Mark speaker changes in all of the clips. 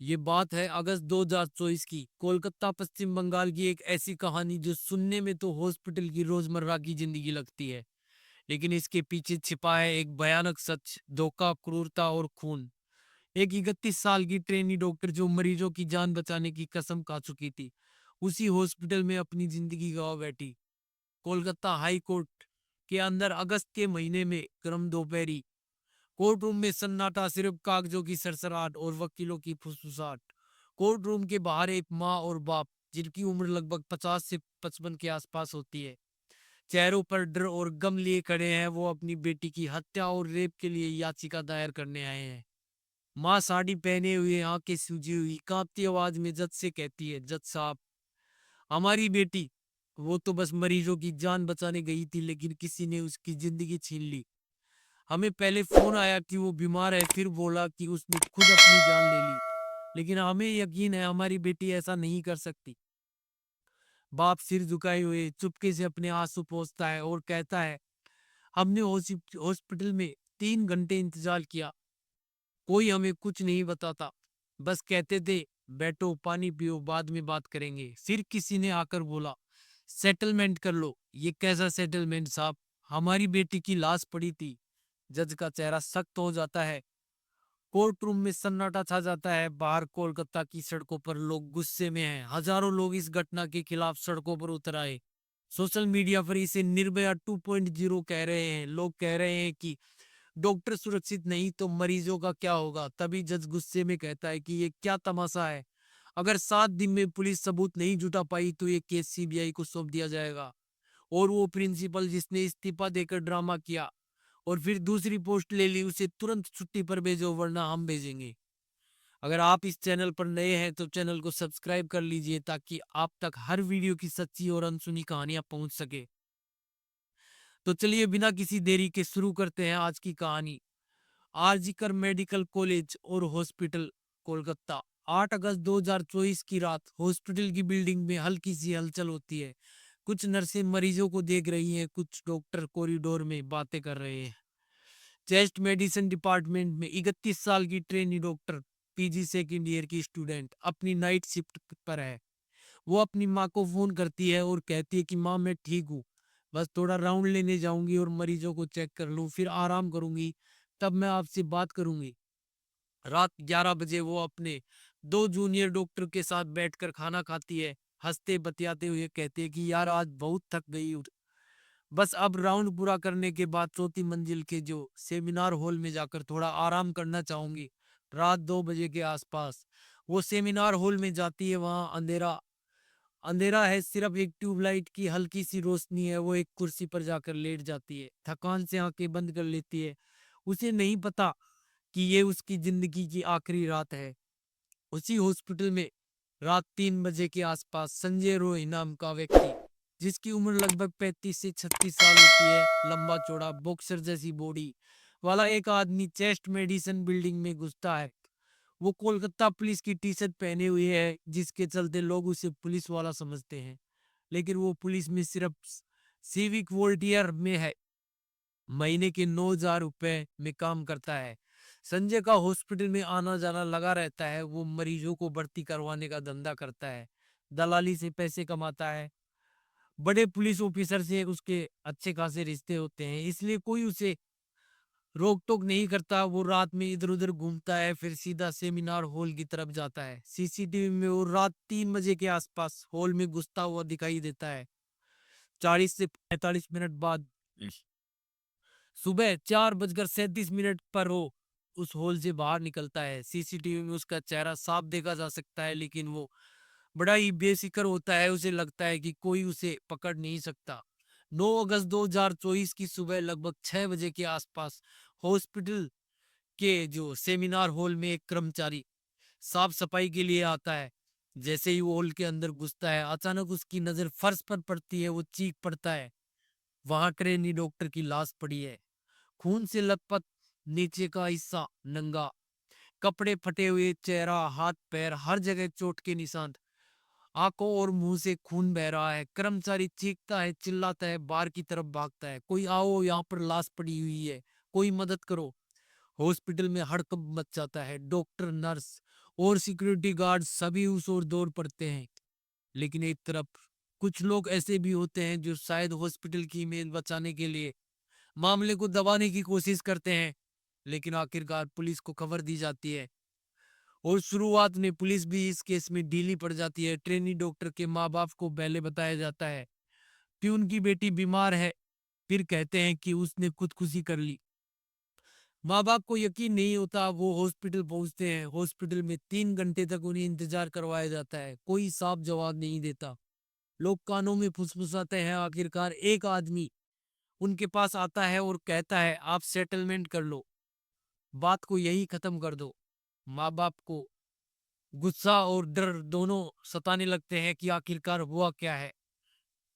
Speaker 1: ये बात है अगस्त 2024 की। कोलकाता पश्चिम बंगाल की एक ऐसी कहानी जो सुनने में तो हॉस्पिटल की रोजमर्रा की जिंदगी लगती है, लेकिन इसके पीछे छिपा है एक भयानक सच, धोखा, क्रूरता और खून। एक 31 साल की ट्रेनी डॉक्टर जो मरीजों की जान बचाने की कसम खा चुकी थी, उसी हॉस्पिटल में अपनी जिंदगी गंवा बैठी। कोलकाता हाई कोर्ट के अंदर अगस्त के महीने में गर्म दोपहरी, कोर्ट रूम में सन्नाटा, सिर्फ कागजों की सरसराहट और वकीलों की फुसफुसाहट। कोर्ट रूम के बाहर एक माँ और बाप, जिनकी उम्र लगभग 50 से 55 के आसपास होती है, चेहरों पर डर और गम लिए खड़े हैं। वो अपनी बेटी की हत्या और रेप के लिए याचिका दायर करने आए हैं। माँ साड़ी पहने हुए, आंखें सूजी हुई, कांपती आवाज में जज से कहती है, जज साहब, हमारी बेटी, वो तो बस मरीजों की जान बचाने गई थी, लेकिन किसी ने उसकी जिंदगी छीन ली। हमें पहले फोन आया कि वो बीमार है, फिर बोला कि उसने खुद अपनी जान ले ली, लेकिन हमें यकीन है हमारी बेटी ऐसा नहीं कर सकती। बाप सिर झुकाए हुए चुपके से अपने आंसू पोंछता है और कहता है, हमने हॉस्पिटल में 3 घंटे इंतजार किया, कोई हमें कुछ नहीं बताता, बस कहते थे बैठो, पानी पियो, बाद में बात करेंगे। फिर किसी ने आकर बोला, सेटलमेंट कर लो। ये कैसा सेटलमेंट साहब, हमारी बेटी की लाश पड़ी थी। जज का चेहरा सख्त हो जाता है। कोर्ट रूम में सन्नाटा छा जाता है। बाहर कोलकाता की सड़कों पर लोग गुस्से में हैं। हजारों लोग इस घटना के खिलाफ सड़कों पर उतर आए। सोशल मीडिया पर इसे निर्भया 2.0 कह रहे हैं। लोग कह रहे हैं कि डॉक्टर सुरक्षित नहीं तो मरीजों का क्या होगा। तभी जज गुस्से में कहता है कि ये क्या तमाशा है, अगर 7 दिन में पुलिस सबूत नहीं जुटा पाई तो ये केस सीबीआई को सौंप दिया जाएगा। और वो प्रिंसिपल जिसने इस्तीफा देकर ड्रामा किया और फिर दूसरी पोस्ट ले ली, उसे तुरंत छुट्टी पर भेजो वरना हम भेजेंगे। अगर आप इस चैनल पर नए हैं तो चैनल को सब्सक्राइब कर लीजिए ताकि आप तक हर वीडियो की सच्ची और अनसुनी कहानियां पहुंच सके। तो चलिए बिना किसी देरी के शुरू करते हैं आज की कहानी। आरजीकर मेडिकल कॉलेज और हॉस्पिटल, कोलकाता। 8 अगस्त 2024 की रात हॉस्पिटल की बिल्डिंग में हल्की सी हलचल होती है। कुछ नर्सें मरीजों को देख रही हैं, कुछ डॉक्टर कॉरिडोर में बातें कर रहे हैं। चेस्ट मेडिसिन डिपार्टमेंट में 31 साल की trainee doctor, PG second year की स्टूडेंट, अपनी नाइट शिफ्ट पर है। वो अपनी माँ को फोन करती है और कहती है कि माँ मैं ठीक हूँ, बस थोड़ा राउंड लेने जाऊंगी और मरीजों को चेक कर लूँ, फिर आराम करूंगी, तब मैं आपसे बात करूंगी। रात 11 बजे वो अपने 2 जूनियर डॉक्टर के साथ बैठकर खाना खाती है। हंसते बतियाते हुए कहते हैं कि यार आज बहुत थक गई हूँ, बस अब राउंड पूरा करने के बाद चौथी मंजिल के जो सेमिनार हॉल में जाकर थोड़ा आराम करना चाहूंगी। रात 2 बजे के आसपास वो सेमिनार हॉल में जाती है। वहां अंधेरा अंधेरा है, सिर्फ एक ट्यूबलाइट की हल्की सी रोशनी है। वो एक कुर्सी पर जाकर लेट जाती है, थकान से आंखें बंद कर लेती है। उसे नहीं पता कि ये उसकी जिंदगी की आखिरी रात है। उसी हॉस्पिटल में रात 3 बजे के आसपास संजय रोय नाम का व्यक्ति, जिसकी उम्र लगभग 35 से 36 साल होती है, लंबा चौड़ा बॉक्सर जैसी बॉडी वाला एक आदमी चेस्ट मेडिसिन बिल्डिंग में घुसता है। वो कोलकाता पुलिस की टी शर्ट पहने हुए है, जिसके चलते लोग उसे पुलिस वाला समझते हैं, लेकिन वो पुलिस में सिर्फ सिविक वॉलंटियर में है। महीने के 9,000 रुपए में काम करता है। संजय का हॉस्पिटल में आना जाना लगा रहता है। वो मरीजों को भर्ती करवाने का धंधा करता है, दलाली से पैसे कमाता है। बड़े पुलिस ऑफिसर से उसके अच्छे खासे रिश्ते होते हैं, इसलिए कोई उसे रोक टोक नहीं करता। वो रात में इधर उधर घूमता है, फिर सीधा सेमिनार हॉल की तरफ जाता है। सीसीटीवी में वो रात 3 बजे के आसपास हॉल में घुसता हुआ दिखाई देता है। 40 से 45 मिनट बाद सुबह 4 बजकर 37 मिनट पर वो उस हॉल से बाहर निकलता है। सीसीटीवी में उसका चेहरा साफ देखा जा सकता है, लेकिन वो बड़ा ही बेफिक्र होता है। उसे लगता है कि कोई उसे पकड़ नहीं सकता। 9 अगस्त 2024 की सुबह लगभग 6 बजे के आसपास हॉस्पिटल के जो सेमिनार हॉल में एक कर्मचारी साफ सफाई के लिए आता है। जैसे ही वो हॉल के अंदर घुसता है, अचानक उसकी नजर फर्श पर पड़ती है। वो चीख पड़ता है, वहां ट्रेनी डॉक्टर की लाश पड़ी है, खून से लथपथ, नीचे का हिस्सा नंगा, कपड़े फटे हुए, चेहरा, हाथ पैर हर जगह चोट के निशान, आंखों और मुंह से खून बह रहा है। कर्मचारी चीखता है, चिल्लाता है, बाहर की तरफ भागता है, कोई आओ, यहाँ पर लाश पड़ी हुई है, कोई मदद करो। हॉस्पिटल में हड़कंप मच जाता है। डॉक्टर, नर्स और सिक्योरिटी गार्ड सभी उस ओर दौड़ पड़ते हैं। लेकिन एक तरफ कुछ लोग ऐसे भी होते हैं जो शायद हॉस्पिटल की इमेज बचाने के लिए मामले को दबाने की कोशिश करते हैं। लेकिन आखिरकार पुलिस को खबर दी जाती है और शुरुआत में पुलिस भी इस केस में ढीली पड़ जाती है। ट्रेनी डॉक्टर के माँ बाप को पहले बताया जाता है कि उनकी बेटी बीमार है, फिर कहते हैं कि उसने खुदकुशी कर ली। माँ बाप को यकीन नहीं होता। वो हॉस्पिटल पहुंचते हैं। हॉस्पिटल में 3 घंटे तक उन्हें इंतजार करवाया जाता है। कोई साफ जवाब नहीं देता। लोग कानों में फुसफुसाते हैं। आखिरकार एक आदमी उनके पास आता है और कहता है, आप सेटलमेंट कर लो, बात को यही खत्म कर दो। माँ बाप को गुस्सा और डर दोनों सताने लगते हैं कि आखिरकार हुआ क्या है।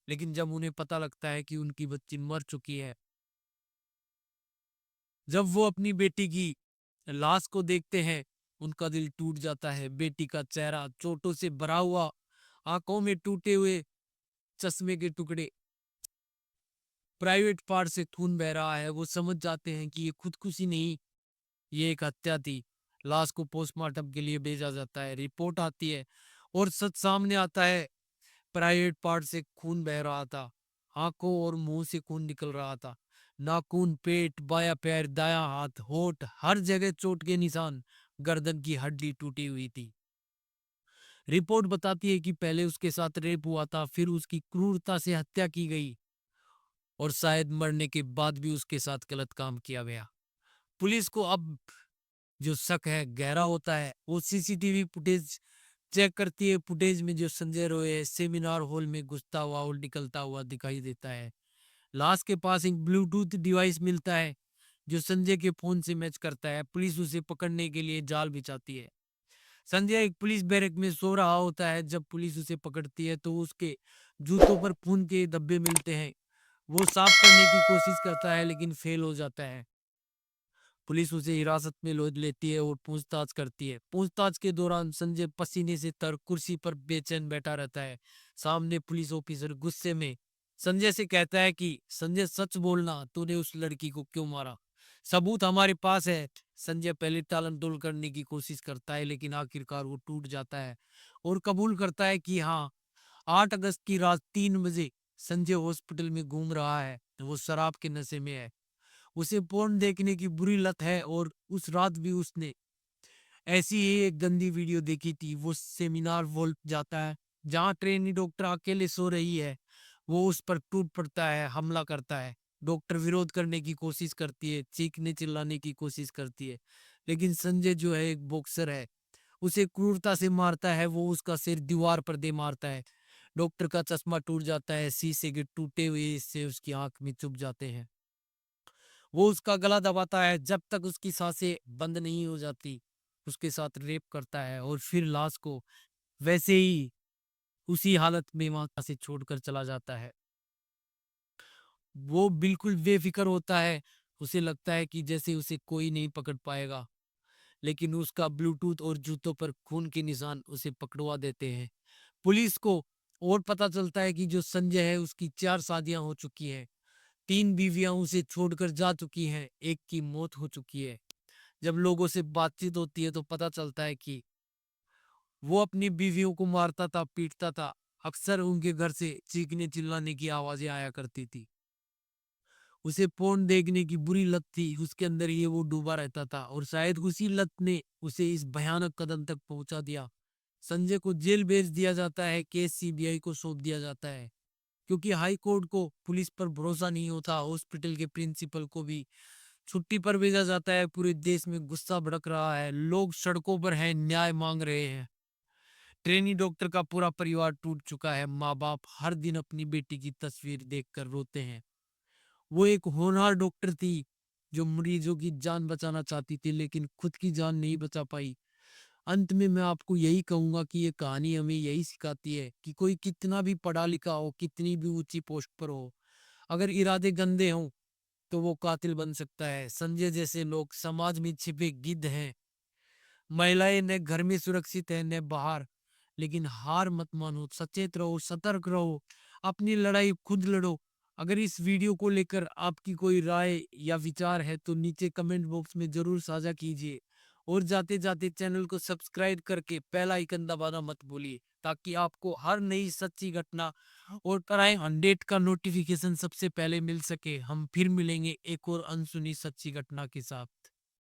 Speaker 1: लेकिन जब उन्हें पता लगता है कि उनकी बच्ची मर चुकी है, जब वो अपनी बेटी की लाश को देखते हैं, उनका दिल टूट जाता है। बेटी का चेहरा चोटों से भरा हुआ, आंखों में टूटे हुए चश्मे के टुकड़े, प्राइवेट पार्ट से खून बह रहा है। वो समझ जाते हैं कि ये खुदकुशी नहीं, ये एक हत्या थी। लाश को पोस्टमार्टम के लिए भेजा जाता है। रिपोर्ट आती है और सच सामने आता है। प्राइवेट पार्ट से खून बह रहा था। आंखों और मुंह से खून निकल रहा था। नाखून, पेट, बायां पैर, दायां हाथ, होठ, हर जगह चोट के निशान। गर्दन की हड्डी टूटी हुई थी। रिपोर्ट बताती है कि पहले उसके साथ रेप हुआ था, फिर उसकी क्रूरता से हत्या की गई और शायद मरने के बाद भी उसके साथ गलत काम किया गया। पुलिस को अब जो शक है गहरा होता है। वो सीसीटीवी फुटेज चेक करती है। फुटेज में जो संजय रॉय सेमिनार हॉल में घुसता हुआ और निकलता हुआ दिखाई देता है। लाश के पास एक ब्लूटूथ डिवाइस मिलता है जो संजय के फोन से मैच करता है। पुलिस उसे पकड़ने के लिए जाल बिछाती है। संजय एक पुलिस बैरक में सो रहा होता है। जब पुलिस उसे पकड़ती है तो उसके जूतों पर खून के धब्बे मिलते हैं। वो साफ करने की कोशिश करता है लेकिन फेल हो जाता है। पुलिस उसे हिरासत में लेती है और पूछताछ करती है। पूछताछ के दौरान संजय पसीने से तर कुर्सी पर बेचैन बैठा रहता है। सामने पुलिस ऑफिसर गुस्से में संजय से कहता है कि संजय सच बोलना, तूने उस लड़की को क्यों मारा? सबूत हमारे पास है। संजय पहले टालम टोल करने की कोशिश करता है लेकिन आखिरकार वो टूट जाता है और कबूल करता है कि हाँ, 8 अगस्त की रात 3 बजे संजय हॉस्पिटल में घूम रहा है। वो शराब के नशे में है। उसे पोर्न देखने की बुरी लत है और उस रात भी उसने ऐसी ही एक गंदी वीडियो देखी थी। वो सेमिनार वॉल जाता है जहाँ ट्रेनी डॉक्टर अकेले सो रही है। वो उस पर टूट पड़ता है, हमला करता है। डॉक्टर विरोध करने की कोशिश करती है, चीखने चिल्लाने की कोशिश करती है, लेकिन संजय जो है एक बॉक्सर है, उसे क्रूरता से मारता है। वो उसका सिर दीवार पर दे मारता है। डॉक्टर का चश्मा टूट जाता है। शीशे के टूटे हुए हिस्से उसकी आंख में चुभ जाते हैं। वो उसका गला दबाता है जब तक उसकी सांसें बंद नहीं हो जाती। उसके साथ रेप करता है और फिर लाश को वैसे ही उसी हालत में वहां से छोड़कर चला जाता है। वो बिल्कुल बेफिक्र होता है। उसे लगता है कि जैसे उसे कोई नहीं पकड़ पाएगा, लेकिन उसका ब्लूटूथ और जूतों पर खून के निशान उसे पकड़वा देते हैं। पुलिस को और पता चलता है कि जो संजय है उसकी 4 शादियां हो चुकी हैं। 3 बीवियां उसे छोड़कर जा चुकी हैं। एक की मौत हो चुकी है। जब लोगों से बातचीत होती है तो पता चलता है कि वो अपनी बीवियों को मारता था, पीटता था। अक्सर उनके घर से चीखने चिल्लाने की आवाजें आया करती थी। उसे पोर्न देखने की बुरी लत थी। उसके अंदर ये वो डूबा रहता था और शायद उसी लत ने उसे इस भयानक कदम तक पहुंचा दिया। संजय को जेल भेज दिया जाता है। केस सीबीआई को सौंप दिया जाता है क्योंकि हाई कोर्ट को पुलिस पर भरोसा नहीं होता। हॉस्पिटल के प्रिंसिपल को भी छुट्टी पर भेजा जाता है। पूरे देश में गुस्सा भड़क रहा है। लोग सड़कों पर हैं, न्याय मांग रहे हैं। ट्रेनी डॉक्टर का पूरा परिवार टूट चुका है। माँ बाप हर दिन अपनी बेटी की तस्वीर देखकर रोते हैं। वो एक होनहार डॉक्टर थी जो मरीजों की जान बचाना चाहती थी लेकिन खुद की जान नहीं बचा पाई। अंत में मैं आपको यही कहूंगा कि ये कहानी हमें यही सिखाती है कि कोई कितना भी पढ़ा लिखा हो, कितनी भी ऊंची पोस्ट पर हो, अगर इरादे गंदे हों तो वो कातिल बन सकता है। संजय जैसे लोग समाज में छिपे गिद्ध हैं। महिलाएं न घर में सुरक्षित है न बाहर। लेकिन हार मत मानो, सचेत रहो, सतर्क रहो, अपनी लड़ाई खुद लड़ो। अगर इस वीडियो को लेकर आपकी कोई राय या विचार है तो नीचे कमेंट बॉक्स में जरूर साझा कीजिए और जाते जाते चैनल को सब्सक्राइब करके बेल आइकन दबाना मत भूलिए, ताकि आपको हर नई सच्ची घटना और क्राइम अपडेट का नोटिफिकेशन सबसे पहले मिल सके। हम फिर मिलेंगे एक और अनसुनी सच्ची घटना के साथ।